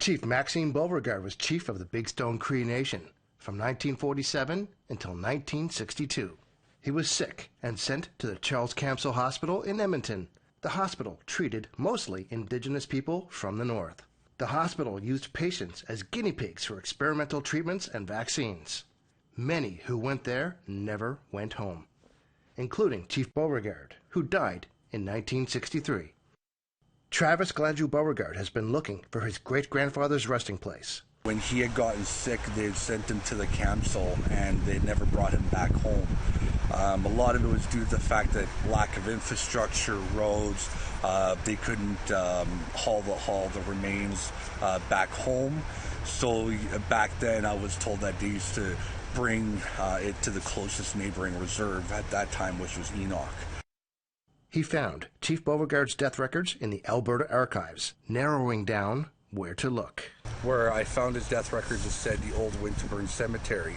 Chief Maxime Beauregard was chief of the Big Stone Cree Nation from 1947 until 1962. He was sick and sent to the Charles Camsell Hospital in Edmonton. The hospital treated mostly Indigenous people from the north. The hospital used patients as guinea pigs for experimental treatments and vaccines. Many who went there never went home, including Chief Beauregard, who died in 1963. Travis Gladue-Beauregard has been looking for his great-grandfather's resting place. When he had gotten sick, they had sent him to the Camsell and they never brought him back home. A lot of it was due to the fact that lack of infrastructure, roads, they couldn't haul the remains back home. So back then I was told that they used to bring it to the closest neighboring reserve at that time, which was Enoch. He found Chief Beauregard's death records in the Alberta archives, narrowing down where to look. Where I found his death records, it said the old Winterburn Cemetery.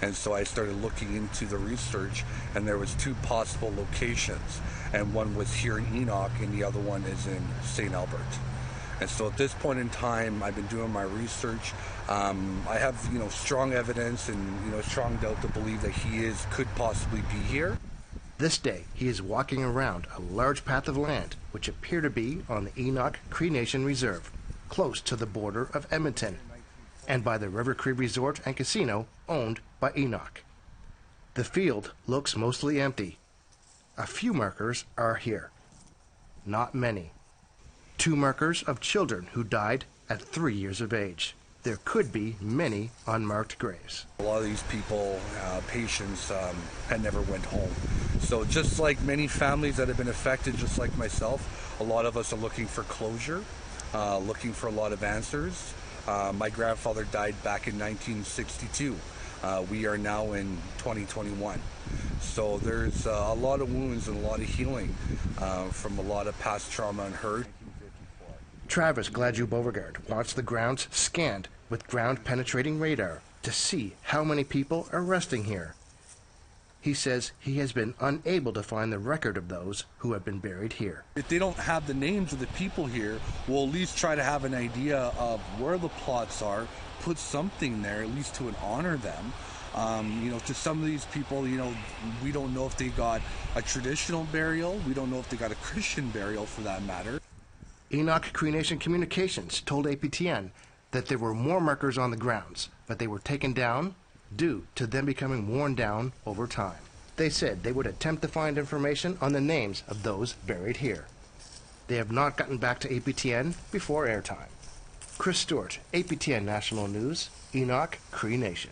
And so I started looking into the research, and there was two possible locations. And one was here in Enoch, and the other one is in St. Albert. And so at this point in time, I've been doing my research. I have, strong evidence and, strong doubt to believe that he could possibly be here. This day, he is walking around a large patch of land, which appear to be on the Enoch Cree Nation Reserve, close to the border of Edmonton, and by the River Cree Resort and Casino, owned by Enoch. The field looks mostly empty. A few markers are here. Not many. 2 markers of children who died at 3 years of age. There could be many unmarked graves. A lot of these people, patients, had never went home. So just like many families that have been affected, just like myself, a lot of us are looking for closure, looking for a lot of answers. My grandfather died back in 1962. We are now in 2021. So there's a lot of wounds and a lot of healing from a lot of past trauma and hurt. Travis Gladue-Beauregard wants the grounds scanned with ground-penetrating radar to see how many people are resting here. He says he has been unable to find the record of those who have been buried here. If they don't have the names of the people here, we'll at least try to have an idea of where the plots are, put something there, at least to honor them. To some of these people, we don't know if they got a traditional burial. We don't know if they got a Christian burial, for that matter. Enoch Cree Nation Communications told APTN that there were more markers on the grounds, but they were taken down due to them becoming worn down over time. They said they would attempt to find information on the names of those buried here. They have not gotten back to APTN before airtime. Chris Stewart, APTN National News, Enoch Cree Nation.